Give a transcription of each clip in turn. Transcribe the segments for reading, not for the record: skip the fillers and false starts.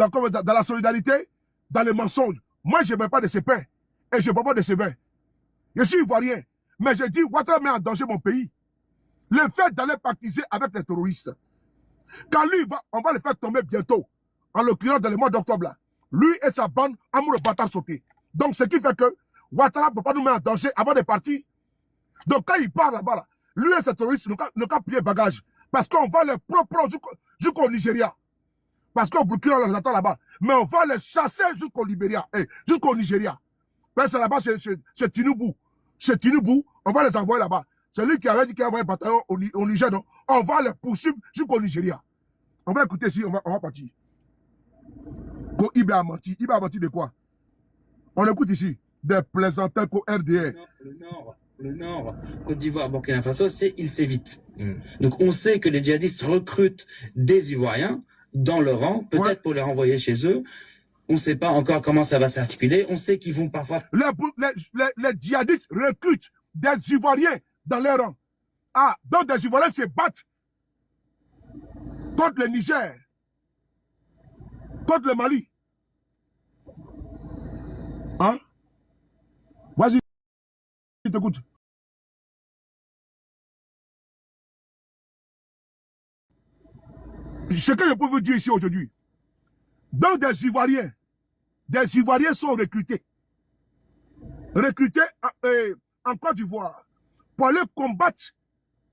dans la solidarité, dans les mensonges. Moi, je ne mets pas de ses pains et je ne bois pas de ses vins. Je suis ivoirien, mais je dis, Ouattara met en danger mon pays. Le fait d'aller pactiser avec les terroristes, quand lui, on va le faire tomber bientôt, en l'occurrence dans le mois d'octobre, lui et sa bande, amour bâtard sauté. Donc, ce qui fait que Ouattara ne peut pas nous mettre en danger avant de partir. Donc, quand il part là-bas, là, lui et ses terroristes ne qu'à plier bagage. Parce qu'on va les propre jusqu'au Nigeria. Parce qu'au Burkina, on les attend là-bas. Mais on va les chasser jusqu'au Libéria, jusqu'au Nigeria. Mais c'est là-bas, chez Tinubu. Chez Tinubu, on va les envoyer là-bas. C'est lui qui avait dit qu'il y avait un bataillon au Niger, non? On va les poursuivre jusqu'au Nigeria. On va écouter ici, on va partir. Ibé a menti. Ibé a menti de quoi? On écoute ici. Des plaisantins qu'au RDR. Le Nord, Côte d'Ivoire, Burkina Faso, il s'évite. Donc on sait que les djihadistes recrutent des Ivoiriens dans leur rang, peut-être pour les renvoyer chez eux. On ne sait pas encore comment ça va s'articuler. On sait qu'ils vont parfois... Les djihadistes recrutent des Ivoiriens dans leur rang. Ah, donc des Ivoiriens se battent contre le Niger, contre le Mali. Hein? Vas-y, je t'écoute. Ce que je peux vous dire ici aujourd'hui, donc des Ivoiriens sont recrutés en Côte d'Ivoire pour aller combattre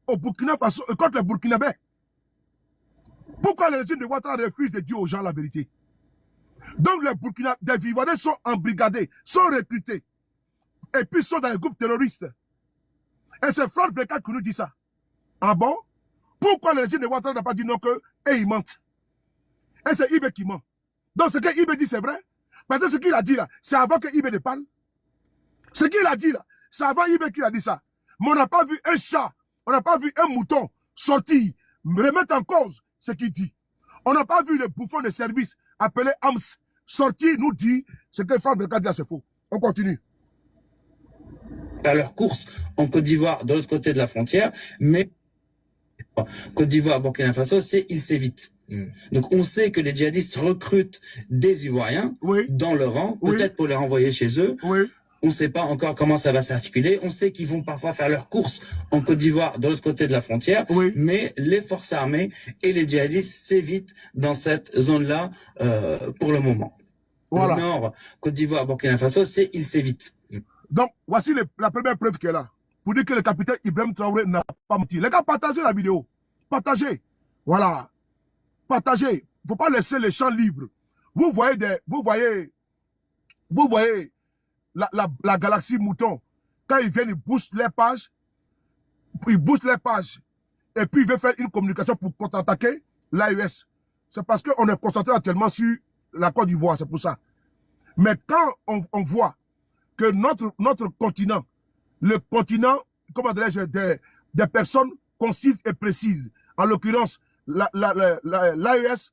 au Burkina Faso contre les Burkinabés. Pourquoi le régime de Ouattara refuse de dire aux gens la vérité? Donc des Ivoiriens sont embrigadés, sont recrutés, et puis sont dans les groupes terroristes. Et c'est Franck Veka qui nous dit ça. Ah bon? Pourquoi le régime de Ouattara n'a pas dit non et il ment? Et c'est Ibé qui ment. Donc ce que Ibé dit, c'est vrai? Parce que ce qu'il a dit là, c'est avant que Ibé ne parle. Ce qu'il a dit là, c'est avant Ibé qui a dit ça. Mais on n'a pas vu un chat, on n'a pas vu un mouton sortir, remettre en cause ce qu'il dit. On n'a pas vu le bouffon de service appelé AMS sortir nous dire ce que Franck Veka dit là, c'est faux. On continue. À leur course en Côte d'Ivoire, de l'autre côté de la frontière, mais Côte d'Ivoire, Burkina Faso, il s'évite. Donc on sait que les djihadistes recrutent des Ivoiriens dans leur rang, peut-être pour les renvoyer chez eux. On ne sait pas encore comment ça va s'articuler. On sait qu'ils vont parfois faire leur course en Côte d'Ivoire, de l'autre côté de la frontière. Mais les forces armées et les djihadistes s'évitent dans cette zone-là pour le moment. Voilà. Le Nord, Côte d'Ivoire, Burkina Faso, il s'évite. Donc, voici la première preuve qui est là. Pour dire que le capitaine Ibrahim Traoré n'a pas menti. Les gars, partagez la vidéo. Partagez. Voilà. Partagez. Il ne faut pas laisser les champs libres. Vous voyez la galaxie mouton. Quand ils viennent, ils boostent les pages. Et puis, ils veulent faire une communication pour contre-attaquer l'AES. C'est parce qu'on est concentré actuellement sur la Côte d'Ivoire. C'est pour ça. Mais quand on voit que notre continent, le continent, comment dirais-je, des personnes concises et précises, en l'occurrence, l'AES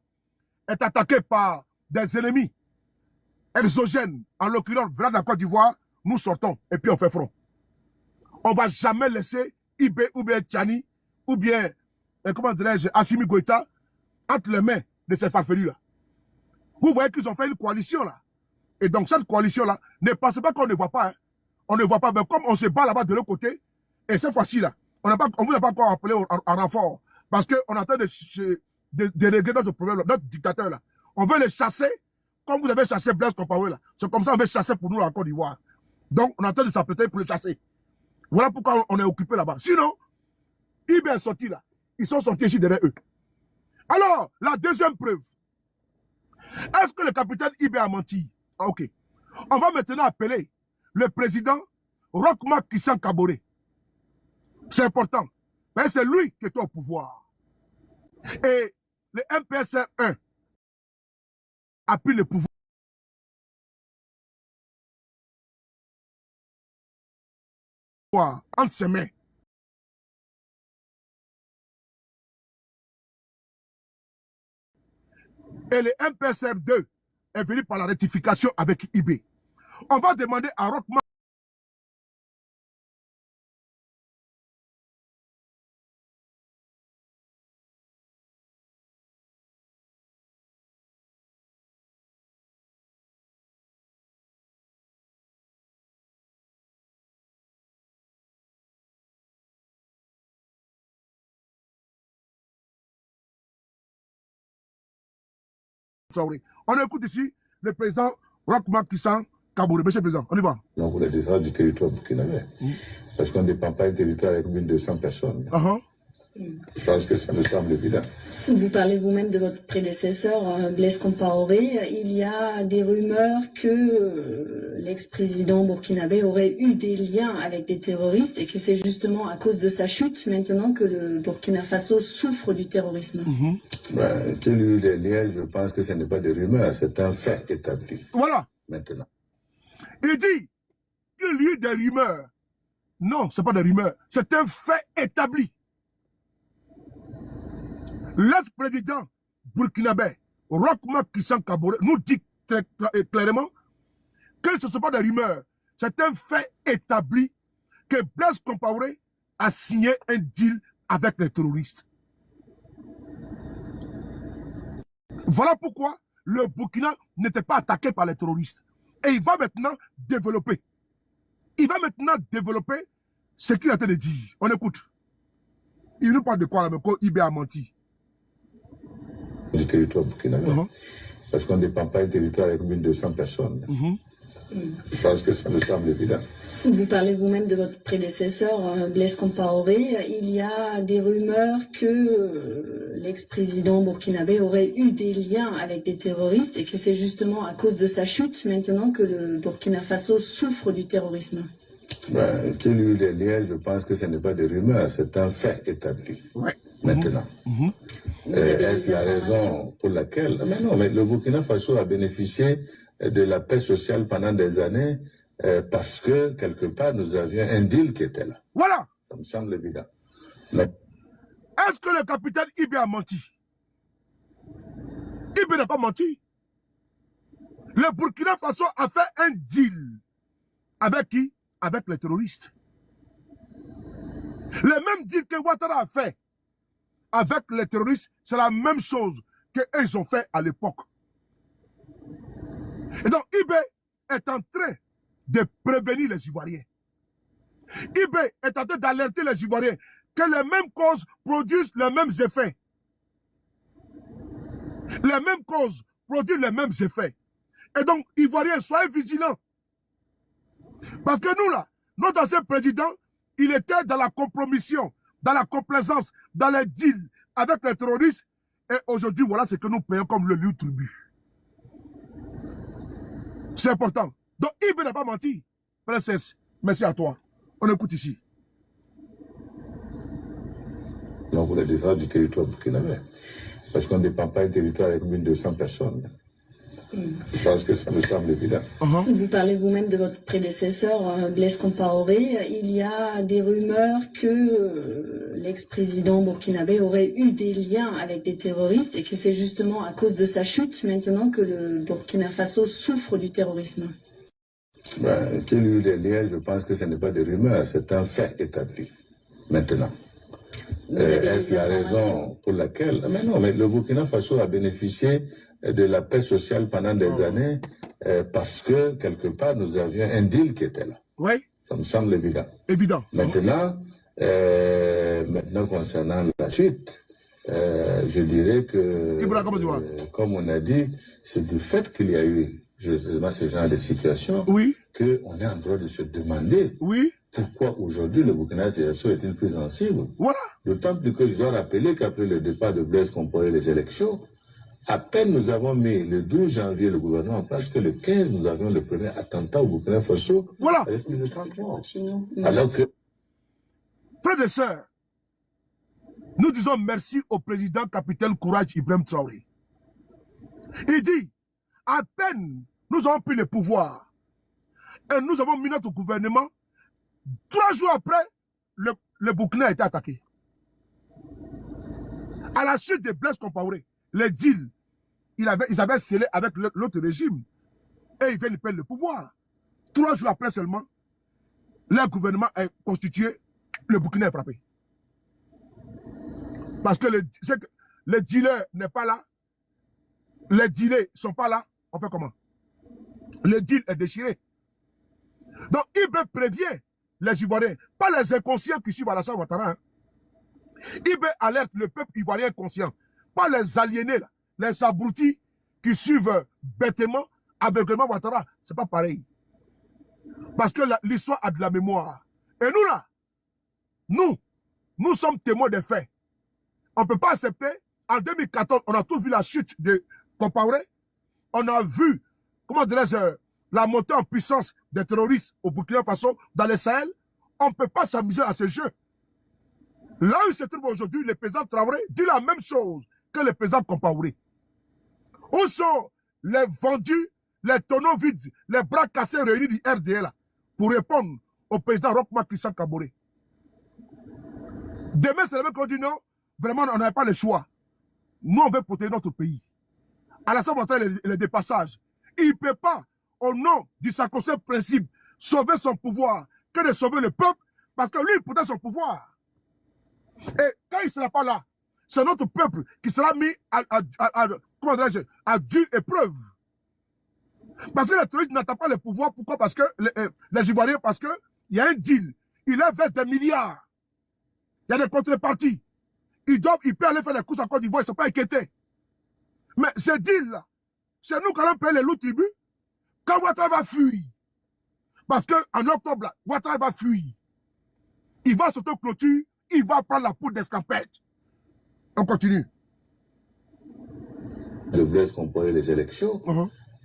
est attaqué par des ennemis exogènes, en l'occurrence, venant de la Côte d'Ivoire, nous sortons et puis on fait front. On ne va jamais laisser Ibé ou bien Tchani ou bien, comment dirais-je, Assimi Goïta entre les mains de ces farfelus-là. Vous voyez qu'ils ont fait une coalition là. Et donc, cette coalition-là, ne pensez pas qu'on ne voit pas. Hein. On ne voit pas, mais comme on se bat là-bas de l'autre côté, et cette fois-ci-là, on ne vous a pas encore appelé en renfort. Parce qu'on est en train de régler notre problème, notre dictateur là. On veut les chasser, comme vous avez chassé Blaise Compaoré là. C'est comme ça qu'on veut chasser pour nous en Côte d'Ivoire. Donc, on est en train de s'apprêter pour les chasser. Voilà pourquoi on est occupé là-bas. Sinon, Ibé est sorti là. Ils sont sortis ici derrière eux. Alors, la deuxième preuve. Est-ce que le capitaine Ibé a menti? Ok. On va maintenant appeler le président Roch-Marc Christian Kaboré. C'est important. Mais c'est lui qui est au pouvoir. Et le MPSR 1 a pris le pouvoir entre ses mains. Et le MPSR 2 est venu par la rectification avec IB. On va demander à Roch-Marc Traoré. On écoute ici le président Roch Marc Christian Kaboré. Monsieur le Président, on y va. Donc, pour la défense du territoire burkinabé. Parce qu'on ne dépend pas d'un territoire avec 1200 personnes. Je pense que ça me semble évident. Vous parlez vous-même de votre prédécesseur, Blaise Compaoré. Il y a des rumeurs que l'ex-président burkinabé aurait eu des liens avec des terroristes et que c'est justement à cause de sa chute maintenant que le Burkina Faso souffre du terrorisme. Qu'il y ait eu des liens, je pense que ce n'est pas des rumeurs, c'est un fait établi. Voilà. Maintenant. Il dit qu'il y a eu des rumeurs. Non, ce n'est pas des rumeurs. C'est un fait établi. L'ex-président burkinabé, Roch Marc Christian Kaboré, nous dit très clairement que ce ne sont pas des rumeurs. C'est un fait établi que Blaise Compaoré a signé un deal avec les terroristes. Voilà pourquoi le Burkina n'était pas attaqué par les terroristes. Et il va maintenant développer. Il va maintenant développer ce qu'il a été de dire. On écoute. Il nous parle de quoi là, mais IB a menti. Du territoire burkinabé. Parce qu'on ne dépend pas d'un territoire avec 1200 personnes. Je pense que ça me semble évident. Vous parlez vous-même de votre prédécesseur, Blaise Compaoré. Il y a des rumeurs que l'ex-président burkinabé aurait eu des liens avec des terroristes et que c'est justement à cause de sa chute maintenant que le Burkina Faso souffre du terrorisme. Qu'il y ait eu des liens, je pense que ce n'est pas des rumeurs, c'est un fait établi. Maintenant. Est-ce la raison pour laquelle... Mais non, mais le Burkina Faso a bénéficié de la paix sociale pendant des années parce que, quelque part, nous avions un deal qui était là. Voilà. Ça me semble évident. Est-ce que le capitaine Ibé a menti? Ibé n'a pas menti. Le Burkina Faso a fait un deal. Avec qui? Avec les terroristes. Le même deal que Ouattara a fait avec les terroristes, c'est la même chose qu'ils ont fait à l'époque. Et donc, Ibé est en train de prévenir les Ivoiriens. Ibé est en train d'alerter les Ivoiriens que les mêmes causes produisent les mêmes effets. Les mêmes causes produisent les mêmes effets. Et donc, Ivoiriens, soyez vigilants. Parce que nous, là, notre ancien président, il était dans la compromission, dans la complaisance, dans les deals avec les terroristes. Et aujourd'hui, voilà ce que nous payons comme le lieu tribut. C'est important. Donc, Ibé n'a pas menti. Princesse, merci à toi. On écoute ici. Donc, pour la défense du territoire burkinabé. Parce qu'on ne dépend pas d'un territoire avec 1200 personnes. Je pense que ça me semble évident. Vous parlez vous-même de votre prédécesseur, Blaise Compaoré. Il y a des rumeurs que l'ex-président burkinabé aurait eu des liens avec des terroristes et que c'est justement à cause de sa chute maintenant que le Burkina Faso souffre du terrorisme. Qu'il y ait eu des liens, je pense que ce n'est pas des rumeurs, c'est un fait établi. Maintenant. Est-ce la raison pour laquelle... Mais non, mais le Burkina Faso a bénéficié de la paix sociale pendant des années parce que, quelque part, nous avions un deal qui était là. Oui. Ça me semble évident. Évident. Maintenant, maintenant concernant la suite, je dirais que, comme on a dit, c'est du fait qu'il y a eu justement ce genre de situation qu'on est en droit de se demander pourquoi aujourd'hui le Burkina Faso est-il plus sensible. Voilà. D'autant plus que je dois rappeler qu'après le départ de Blaise Compaoré les élections, à peine nous avons mis le 12 janvier le gouvernement en place que le 15 nous avions le premier attentat au Burkina Faso avec plus de 30 morts. Alors que... Frères et sœurs, nous disons merci au président capitaine Courage Ibrahim Traoré. Il dit, à peine nous avons pris le pouvoir et nous avons mis notre gouvernement, 3 jours après, le Burkina a été attaqué. À la chute de Blaise Compaoré, les deals, ils avaient scellé avec l'autre régime et ils viennent de perdre le pouvoir. 3 jours après seulement, leur gouvernement est constitué, le Burkina est frappé. Parce que le dealer n'est pas là, les dealers ne sont pas là, on fait comment? Le deal est déchiré. Donc, Ibé prévient les Ivoiriens, pas les inconscients qui suivent Alassane Ouattara. Ibé alerte le peuple ivoirien conscient, pas les aliénés, là, les abrutis qui suivent bêtement, aveuglément Ouattara. C'est pas pareil. Parce que l'histoire a de la mémoire. Et nous là, nous sommes témoins des faits. On ne peut pas accepter. En 2014, on a tous vu la chute de Compaoré. On a vu, comment dirais-je, la montée en puissance des terroristes au Burkina Faso, dans le Sahel. On ne peut pas s'amuser à ce jeu. Là où se trouve aujourd'hui, le président Traoré dit la même chose que le président Compaoré. Où sont les vendus, les tonneaux vides, les bras cassés réunis du RDL pour répondre au président Roch-Marc Christian Kaboré? Demain, c'est le même qu'on dit non, vraiment, on n'a pas le choix. Nous, on veut protéger notre pays. Alassane Ouattara, le dépassage. Il ne peut pas, au nom du sacro-saint principe, sauver son pouvoir que de sauver le peuple, parce que lui, il protège son pouvoir. Et quand il ne sera pas là, c'est notre peuple qui sera mis à due épreuve. Parce que les terroristes n'attendent pas le pouvoir. Pourquoi? Parce que les Ivoiriens, parce qu'il y a un deal. Il investe des milliards. Il y a des contreparties. Ils peuvent aller faire les courses en Côte d'Ivoire, ils ne sont pas inquiétés. Mais ce deal-là, c'est nous qui allons payer les loups tribus quand Ouattara va fuir. Parce qu'en octobre, là, Ouattara va fuir. Il va s'auto-clôture, il va prendre la poudre d'escampette. On continue. Le Blaise Compaoré les élections.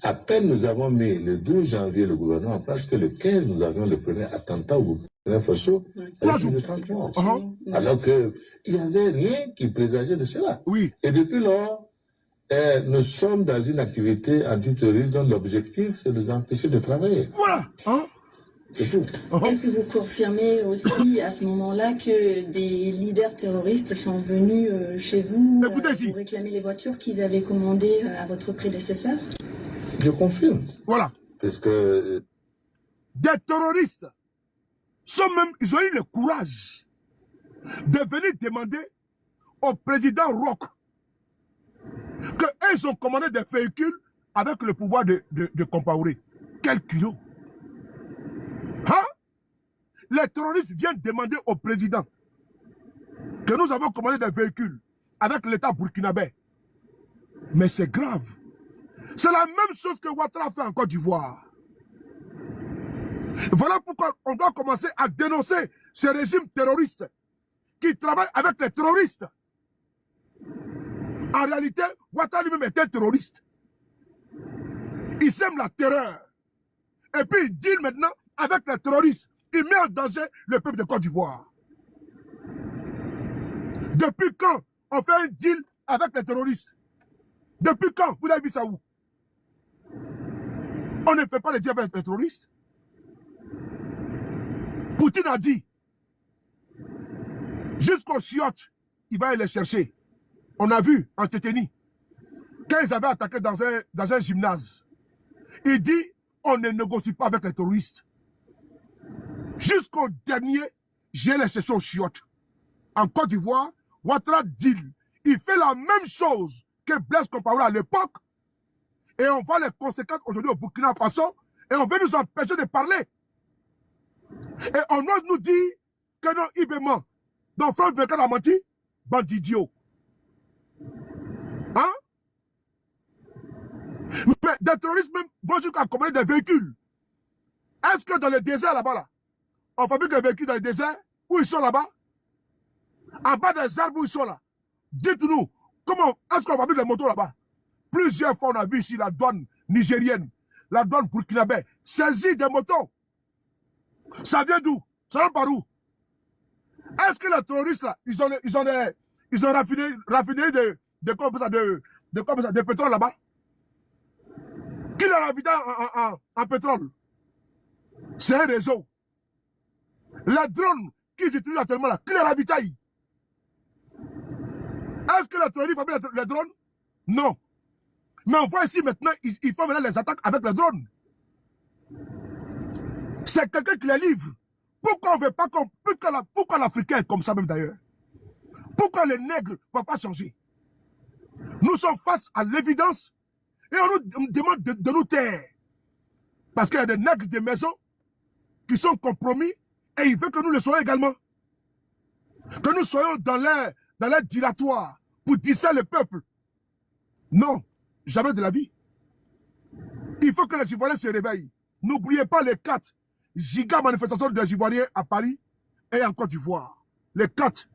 À peine nous avons mis le 12 janvier le gouvernement en place que le 15, nous avions le premier attentat au Burkina Faso avec le 30 morts. Alors qu'il n'y avait rien qui présageait de cela. Oui. Et depuis lors, nous sommes dans une activité antiterroriste dont l'objectif, c'est de nous empêcher de travailler. Voilà. C'est tout. Est-ce que vous confirmez aussi à ce moment-là que des leaders terroristes sont venus chez vous pour réclamer les voitures qu'ils avaient commandées à votre prédécesseur? Je confirme. Voilà. Parce que des terroristes ils ont eu le courage de venir demander au président Roch qu'ils ont commandé des véhicules avec le pouvoir de Compaoré. Quel kilo? Hein? Les terroristes viennent demander au président que nous avons commandé des véhicules avec l'État burkinabé. Mais c'est grave. C'est la même chose que Ouattara fait en Côte d'Ivoire. Voilà pourquoi on doit commencer à dénoncer ce régime terroriste qui travaille avec les terroristes. En réalité, Ouattara lui-même est un terroriste. Il sème la terreur. Et puis il deal maintenant avec les terroristes. Il met en danger le peuple de Côte d'Ivoire. Depuis quand on fait un deal avec les terroristes? Depuis quand? Vous avez vu ça où? On ne fait pas le deal avec les terroristes. Poutine a dit, jusqu'aux chiottes, il va aller les chercher. On a vu en Tchétchénie, quand ils avaient attaqué dans un gymnase, il dit, on ne négocie pas avec les terroristes. Jusqu'au dernier, j'ai les chercher aux chiottes. En Côte d'Ivoire, Ouattara dit, il fait la même chose que Blaise Compaoré à l'époque, et on voit les conséquences aujourd'hui au Burkina Faso, et on veut nous empêcher de parler. Et on ose nous dire que non, Ibéman, dans France Bécan a menti, bandit idiot. Hein? Mais des terroristes même vont jusqu'à commander des véhicules. Est-ce que dans le désert là-bas, là, on fabrique des véhicules dans le désert, où ils sont là-bas? En bas des arbres où ils sont là. Dites-nous, comment est-ce qu'on fabrique les motos là-bas? Plusieurs fois, on a vu ici la douane nigérienne, la douane burkinabé, saisit des motos. Ça vient d'où? Ça vient par où? Est-ce que les terroristes là, ils ont raffiné de pétrole là-bas? Qui l'a raffiné en pétrole? C'est un réseau. Les drones qu'ils utilisent actuellement là, qui les ravitaille? Est-ce que les terroristes fabriquent les drones? Non. Mais on voit ici maintenant, ils font maintenant les attaques avec les drones. C'est quelqu'un qui les livre. Pourquoi on ne veut pas pourquoi l'Africain est comme ça même d'ailleurs? Pourquoi les nègres ne vont pas changer? Nous sommes face à l'évidence et on nous demande de nous taire. Parce qu'il y a des nègres de maison qui sont compromis et ils veulent que nous le soyons également. Que nous soyons dans l'air dilatoire pour disser le peuple. Non. Jamais de la vie. Il faut que les Ivoiriens se réveillent. N'oubliez pas les 4 giga manifestations des Ivoiriens à Paris et en Côte d'Ivoire. Les 4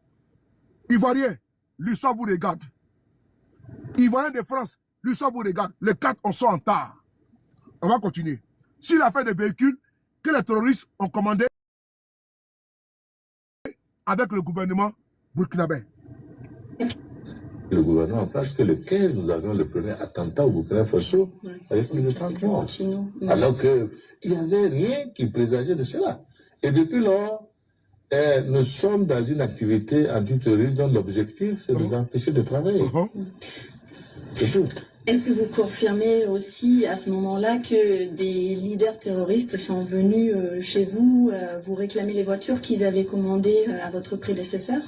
Ivoiriens, l'histoire vous regarde. Ivoiriens de France, l'histoire vous regarde. Les 4, on sort en tard. On va continuer. Sur l'affaire des véhicules que les terroristes ont commandé avec le gouvernement burkinabé. Le gouvernement en place que le 15, nous avions le premier attentat au Burkina Faso avec plus de 30 morts. Alors qu'il n'y avait rien qui présageait de cela. Et depuis lors, nous sommes dans une activité antiterroriste dont l'objectif, c'est de nous empêcher de travailler. C'est tout. Est-ce que vous confirmez aussi à ce moment-là que des leaders terroristes sont venus chez vous, vous réclamer les voitures qu'ils avaient commandées à votre prédécesseur?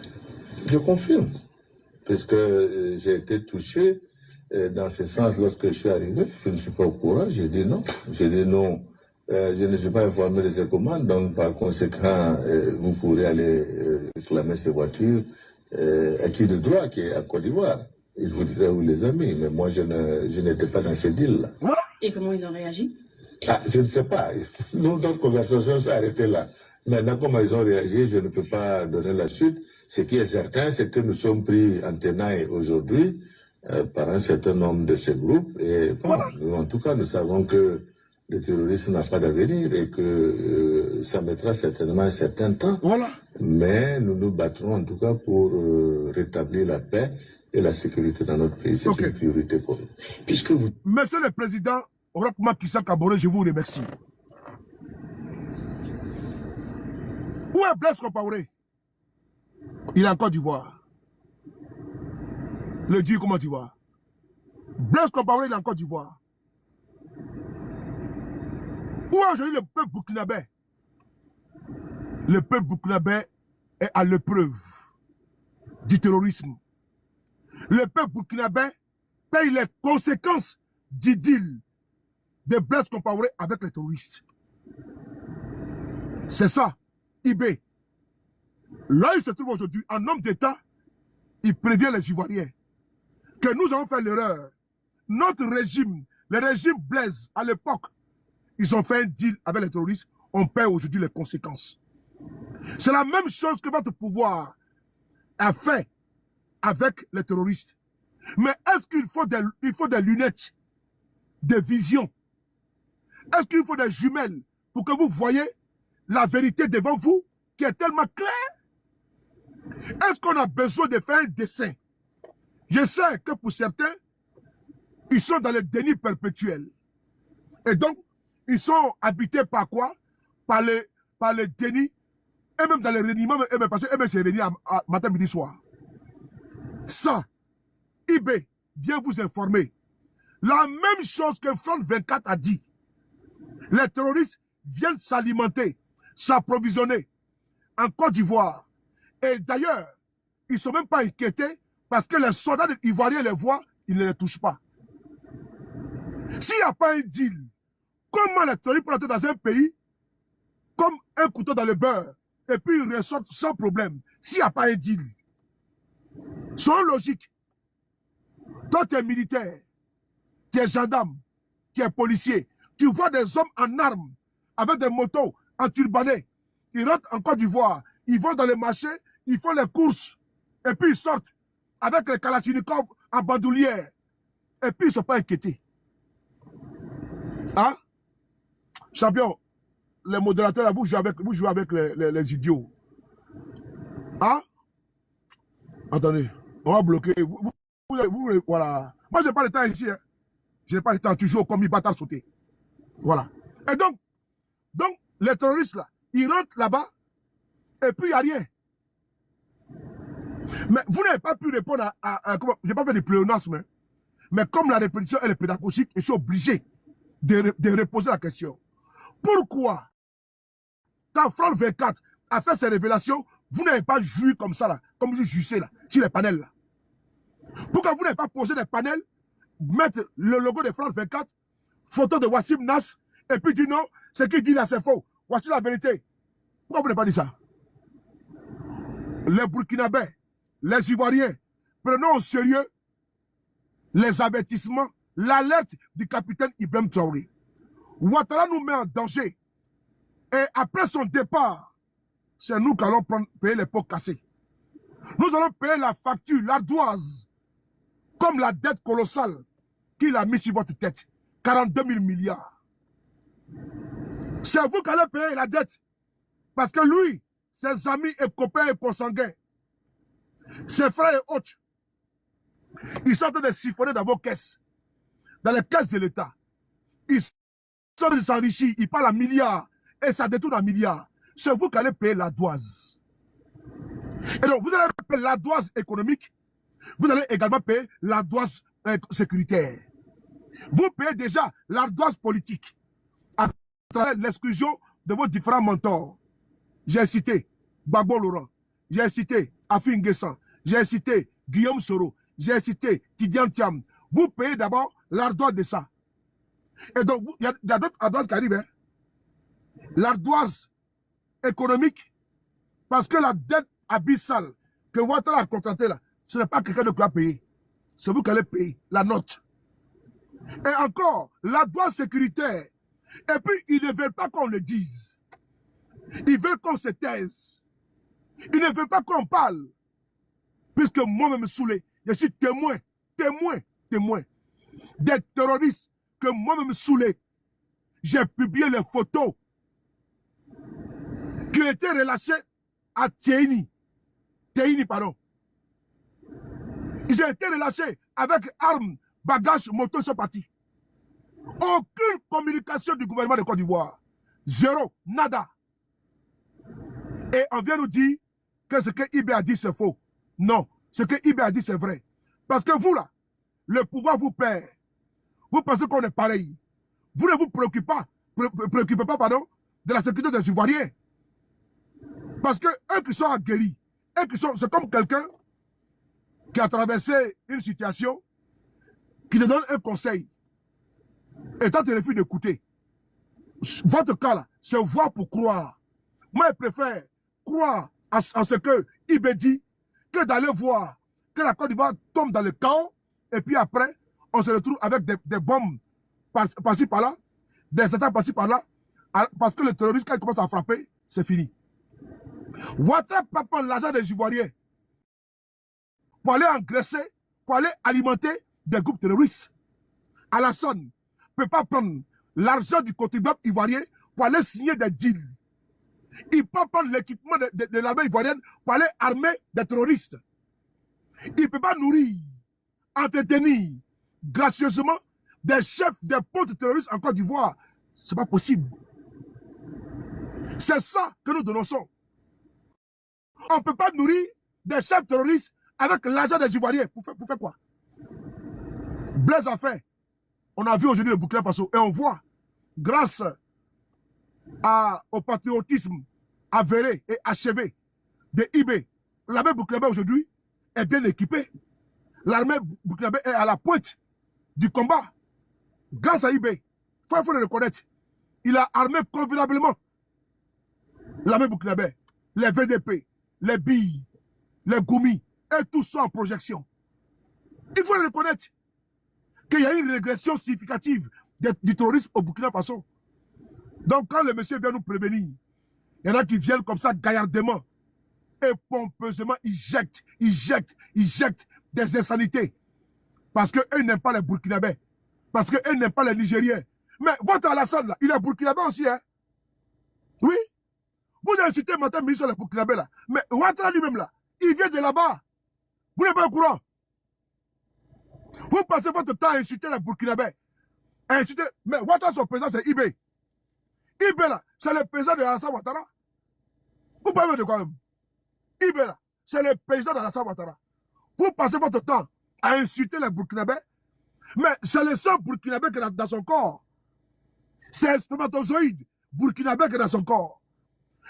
Je confirme, parce que j'ai été touché dans ce sens lorsque je suis arrivé. Je ne suis pas au courant, j'ai dit non. J'ai dit non, je ne suis pas informé de ces commandes, donc par conséquent, vous pourrez aller réclamer ces voitures à qui de droit, qui est à Côte d'Ivoire. Il vous dirait où les amis, mais moi je n'étais pas dans ces deals-là. Et comment ils ont réagi? Je ne sais pas. Notre conversation s'est arrêtée là. Maintenant, comment ils ont réagi, je ne peux pas donner la suite. Ce qui est certain, c'est que nous sommes pris en tenaille aujourd'hui par un certain nombre de ces groupes. Et bon, en tout cas, nous savons que le terrorisme n'a pas d'avenir et que ça mettra certainement un certain temps. Mais nous nous battrons en tout cas pour rétablir la paix et la sécurité dans notre pays. C'est une priorité pour nous. Puisque vous... Monsieur le Président, Roch Marc Christian Kaboré, je vous remercie. Où est Blaise Compaoré? Il est en Côte d'Ivoire. Le dit comment d'Ivoire. Blaise Compaoré, il est en Côte d'Ivoire. Où est aujourd'hui le peuple burkinabé? Le peuple burkinabé est à l'épreuve du terrorisme. Le peuple burkinabé paye les conséquences du deal de Blaise Compaoré avec les terroristes. C'est ça, IB. Là, il se trouve aujourd'hui, en homme d'État, il prévient les Ivoiriens que nous avons fait l'erreur. Notre régime, le régime Blaise, à l'époque, ils ont fait un deal avec les terroristes, on paie aujourd'hui les conséquences. C'est la même chose que votre pouvoir a fait avec les terroristes. Mais est-ce qu'il faut des lunettes de vision? Est-ce qu'il faut des jumelles pour que vous voyez la vérité devant vous qui est tellement claire? Est-ce qu'on a besoin de faire un dessin? Je sais que pour certains, ils sont dans le déni perpétuel. Et donc, ils sont habités par quoi? Par le déni. Et même dans le reniement, parce que c'est réuni à matin, midi, soir. Ça, IB vient vous informer. La même chose que France 24 a dit. Les terroristes viennent s'alimenter, s'approvisionner en Côte d'Ivoire. Et d'ailleurs, ils ne sont même pas inquiétés parce que les soldats ivoiriens les voient, ils ne les touchent pas. S'il n'y a pas un deal, comment les terroristes peuvent entrer dans un pays comme un couteau dans le beurre et puis ils ressortent sans problème? S'il n'y a pas un deal, selon logique, toi tu es militaire, tu es gendarme, tu es policier, tu vois des hommes en armes, avec des motos, en turbanés, ils rentrent en Côte d'Ivoire, ils vont dans les marchés, ils font les courses, et puis ils sortent avec les kalachnikovs en bandoulière, et puis ils ne sont pas inquiétés. Hein? Champion, les modérateurs, là, vous jouez avec les idiots. Hein? Attendez, on va bloquer. Voilà. Moi, je n'ai pas le temps ici. Hein. Je n'ai pas le temps, toujours comme ils bâtards sauter. Voilà. Et donc, les terroristes, là, ils rentrent là-bas, et puis il n'y a rien. Mais vous n'avez pas pu répondre je n'ai pas fait de pléonasme, hein. Mais comme la répétition elle est pédagogique, je suis obligé de reposer la question. Pourquoi, quand France 24 a fait ses révélations, vous n'avez pas joui comme ça, là, comme vous jouissez là, sur les panels là? Pourquoi vous n'avez pas posé des panels, mettre le logo de France 24, photo de Wassim Nas, et puis dire non, ce qu'il dit là c'est faux, voici la vérité? Pourquoi vous n'avez pas dit ça? Les Burkinabés, les Ivoiriens, prenons au sérieux les avertissements l'alerte du capitaine Ibrahim Traoré. Ouattara nous met en danger. Et après son départ, c'est nous qui allons payer les pots cassés. Nous allons payer la facture, l'ardoise, comme la dette colossale qu'il a mis sur votre tête. 42 000 milliards. C'est vous qui allez payer la dette. Parce que lui, ses amis et copains et consanguins, ses frères et autres, ils sont en train de siphonner dans vos caisses, dans les caisses de l'État. Ils sont en train de s'enrichir, ils parlent à milliards et ça détourne à milliards. C'est vous qui allez payer l'ardoise. Et donc, vous allez payer l'ardoise économique, vous allez également payer l'ardoise sécuritaire. Vous payez déjà l'ardoise politique à travers l'exclusion de vos différents mentors. J'ai cité Gbagbo Laurent, j'ai cité Afi N'Guessan, j'ai cité Guillaume Soro, j'ai cité Tidiane Thiam. Vous payez d'abord l'ardoise de ça. Et donc, il y a d'autres ardoises qui arrivent. Hein? L'ardoise économique, parce que la dette abyssale que Ouattara a contractée là, ce n'est pas quelqu'un de qui a payé. C'est vous qui allez payer la note. Et encore, l'ardoise sécuritaire. Et puis, ils ne veulent pas qu'on le dise. Ils veulent qu'on se taise. Ils ne veulent pas qu'on parle. Puisque moi-même, Soulé, je suis témoin des terroristes que moi-même, Soulé, j'ai publié les photos qui ont été relâchées à Tchéini. Pardon. Ils ont été relâchés avec armes, bagages, motos, sont partis. Aucune communication du gouvernement de Côte d'Ivoire. Zéro, nada. Et on vient nous dire que ce que Ibé a dit c'est faux. Non, ce que Ibé a dit c'est vrai. Parce que vous là, le pouvoir vous perd. Vous pensez qu'on est pareil. Vous ne vous préoccupez pas pardon, de la sécurité des Ivoiriens. Parce que eux qui sont aguerris, c'est comme quelqu'un qui a traversé une situation, qui te donne un conseil. Et toi, tu refuses d'écouter. Votre cas là, c'est voir pour croire. Moi, je préfère croire en ce que Ibé dit que d'aller voir que la Côte d'Ivoire tombe dans le chaos et puis après, on se retrouve avec des bombes par-ci par-là, des attaques par-ci par-là, parce que le terroriste, quand il commence à frapper, c'est fini. Ouattara peut prendre l'argent des Ivoiriens pour aller engraisser, pour aller alimenter des groupes terroristes. Alassane ne peut pas prendre l'argent du contribuable ivoirien pour aller signer des deals. Il peut prendre l'équipement de l'armée ivoirienne pour aller armer des terroristes. Il ne peut pas nourrir, entretenir gracieusement des chefs, des potes terroristes en Côte d'Ivoire. Ce n'est pas possible. C'est ça que nous dénonçons. On ne peut pas nourrir des chefs terroristes avec l'argent des Ivoiriens. Pour faire quoi? Blaise a fait. On a vu aujourd'hui le Burkina Faso et on voit, grâce au patriotisme avéré et achevé de Ibé, l'armée burkinabé aujourd'hui est bien équipée. L'armée burkinabé est à la pointe du combat. Grâce à Ibé, il faut le reconnaître, il a armé convenablement l'armée burkinabé, les VDP, les billes, les goumis, et tout ça en projection. Il faut le reconnaître qu'il y a une régression significative du terrorisme au Burkina Faso. Donc quand le monsieur vient nous prévenir, il y en a qui viennent comme ça gaillardement et pompeusement, ils jettent des insanités. Parce qu'eux n'aiment pas les Burkinabés. Parce qu'eux n'aiment pas les Nigériens. Mais votre Alassane là, il est Burkinabé aussi, hein? Oui. Vous incitez matin ministre les Burkinabés là. Mais Ouattara lui-même là, il vient de là-bas. Vous n'êtes pas au courant. Vous passez votre temps à insulter les Burkinabés. À insulter. Mais Ouattara, son président, c'est Ibé. Ibé là, c'est le président de Alassane Ouattara. Vous parlez de quoi même? Ibé là, c'est le président de Alassane Ouattara. Vous passez votre temps à insulter les Burkinabés. Mais c'est le sang burkinabé qui est dans son corps. C'est un spermatozoïde burkinabé qui est dans son corps.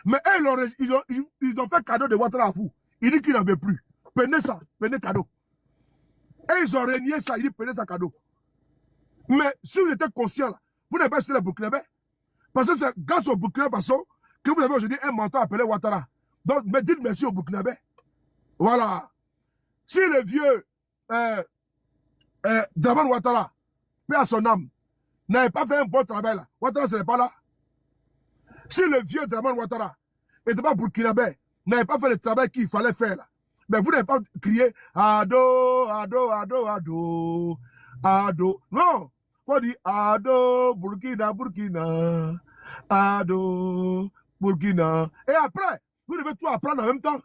Mais eux, ils ont fait cadeau de Ouattara à vous. Il dit qu'il n'en veut plus. Prenez ça, prenez cadeau. Et ils ont renié ça, il dit prenez ça cadeau. Mais si vous étiez conscient, là, vous n'avez pas acheté les Burkinabés. Parce que c'est grâce au Burkina Faso que vous avez aujourd'hui un mentor appelé Ouattara. Donc, mais dites merci au Burkinabé. Voilà. Si le vieux Draman Ouattara paix à son âme, n'avait pas fait un bon travail là, Ouattara ne serait pas là. Si le vieux Dramane Ouattara n'était pas burkinabé, n'avait pas fait le travail qu'il fallait faire là, mais vous n'avez pas crié Ado, Ado, Ado, Ado, Ado. Non, il faut dire Ado, Burkina, Burkina, Ado, Burkina. Et après, vous devez tout apprendre en même temps.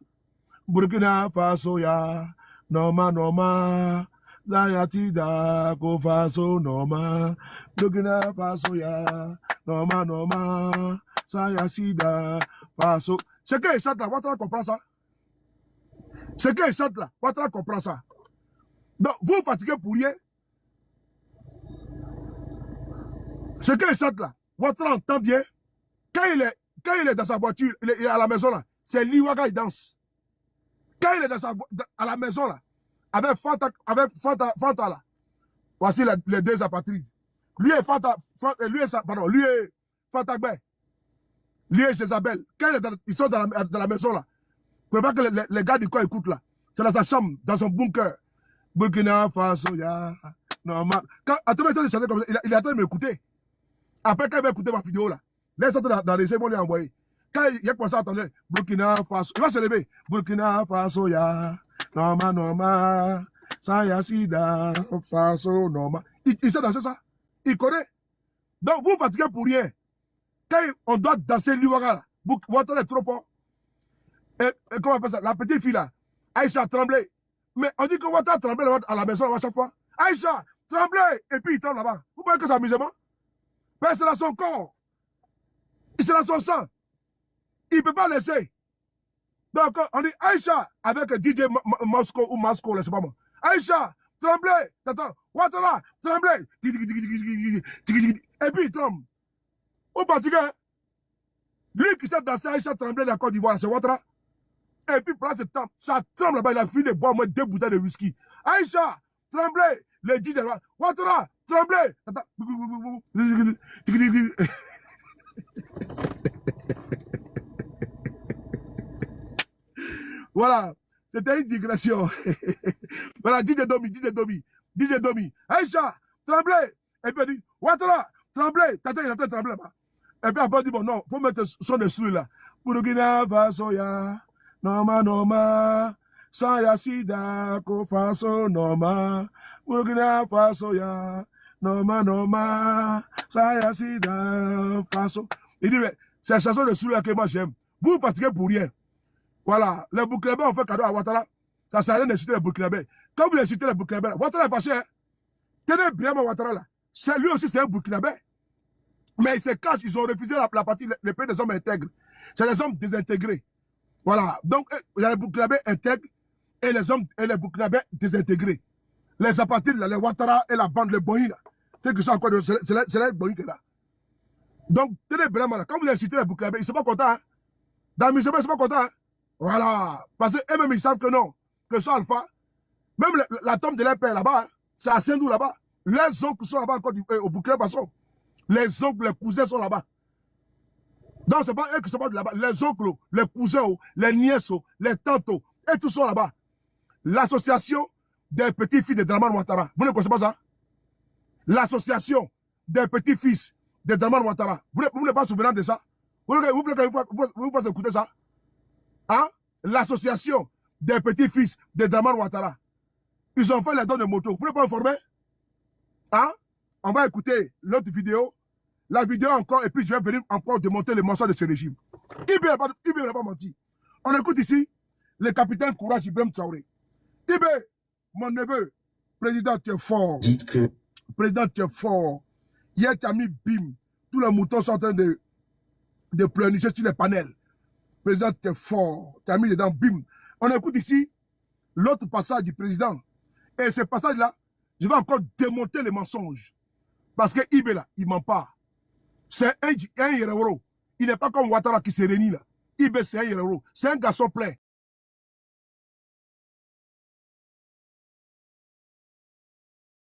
Burkina Faso ya, Noma, Noma, Zayatida, Ko Faso, Noma, Burkina Faso ya, Noma, Noma, Zayatida, Faso. C'est qu'il chante là, Ouattara comprend ça. C'est qu'il chante là, Ouattara comprend ça. Donc, vous fatiguez pour rien. C'est qu'il chante là, Ouattara entend bien. Quand il est dans sa voiture, il est à la maison là, c'est Liwaga, il danse. Quand il est à la maison là, avec Fanta là, voici les deux apatrides. Lui est Fanta Gbe. Lui et Jézabel. Quand ils sont dans la maison là, pour pas que les gars du corps écoutent là, c'est dans sa chambre, dans son bunker. Burkina Faso, ya, normal. Attends, il chantait comme ça, il est en train de m'écouter. Après, quand il va écouter ma vidéo là, là, il sort dans les émois, lui envoyer. Quand il a commencé à attendre, Burkina Faso, il va se lever. Burkina Faso, ya, normal, normal. Sans Yassida, Faso, normal. Il sait danser ça. Il connaît. Donc, vous fatiguez pour rien. Quand on doit danser l'Iwaga, Ouattara est trop fort. Et comment on appelle ça? La petite fille là, Aïcha tremblait. Mais on dit que Ouattara tremblait à la maison à chaque fois. Aïcha tremblait. Et puis il tremble là-bas. Vous voyez que c'est amusement? Mais c'est dans son corps. C'est dans son sang. Il ne peut pas laisser. Donc on dit Aïcha avec DJ Moscow ou Moscow, je ne sais pas moi. Aïcha tremblait. Attends, Ouattara tremblait. Et puis il tremble. Au Portugal, lui qui s'est dansé Aïcha tremblait dans la Côte d'Ivoire, c'est Ouattara. Et puis, pendant ce temps, ça tremble là-bas, il a fini de boire au moins 2 bouteilles de whisky. Aïcha, tremblez, le dit de Ouattara, tremblez. Voilà, c'était une digression. Voilà, DJ Domi. Aïcha, tremblez. Et puis, il dit, Ouattara, tremblez. Tata, il a tremblé là-bas. Et puis après, il dit, bon, non, il faut mettre son dessous là. Burkina Faso, ya, Noma, sans Yassida, Ko Faso, Noma. Burkina Faso, ya, Noma, sans Yassida, Faso. Il dit, mais c'est la chanson de celui-là que moi j'aime. Vous vous fatiguez pour rien. Voilà, les Burkinabés ont fait cadeau à Ouattara. Ça sert à rien d'insulter les Burkinabés. Quand vous insultez les Burkinabés, Ouattara est fâché. Hein? Tenez bien Ouattara là. Lui aussi, c'est un Burkinabé. Mais ils se cachent, ils ont refusé la partie, les pays des hommes intègres. C'est les hommes désintégrés. Voilà. Donc, il y a les Burkinabés intègres et les Burkinabés désintégrés. Les apatrides, les Ouattara et la bande, les Boïna. C'est que ça encore, c'est les Boïna qui est là. Donc, tenez vraiment là. Quand vous incitez les Burkinabés, ils ne sont pas contents. Hein? Dans le musulman, ils ne sont pas contents. Hein? Voilà. Parce qu'eux-mêmes, ils savent que non. Que ça, Alpha, même la tombe de leur père là-bas, hein, c'est à Saint-Dou là-bas. Les oncles sont là-bas encore au Burkina Faso. Les oncles, les cousins sont là-bas. Donc, ce n'est pas eux qui sont pas de là-bas. Les oncles, les cousins, les nièces, les tantes, et tous sont là-bas. L'association des petits-fils de Dramane Ouattara. Vous ne connaissez pas ça? L'association des petits-fils de Dramane Ouattara. Vous n'êtes pas souvenant de ça? Vous voulez que vous fassiez écouter ça? Hein? L'association des petits-fils de Dramane Ouattara. Ils ont fait les dons de moto. Vous ne voulez pas informer? Hein? On va écouter l'autre vidéo. La vidéo encore, et puis je vais venir encore démonter les mensonges de ce régime. Ibé n'a pas menti. On écoute ici le capitaine Courage Ibrahim Traoré. Ibé, mon neveu, président, tu es fort. Dites que... Président, tu es fort. Hier, tu as mis bim. Tous les moutons sont en train de pleurnicher sur les panels. Président, tu es fort. Tu as mis dedans bim. On écoute ici l'autre passage du président. Et ce passage-là, je vais encore démonter les mensonges. Parce que Ibé là, il ment pas. C'est un héros. Il n'est pas comme Ouattara qui se réunit là. Ibé, c'est un héros. C'est un garçon plein.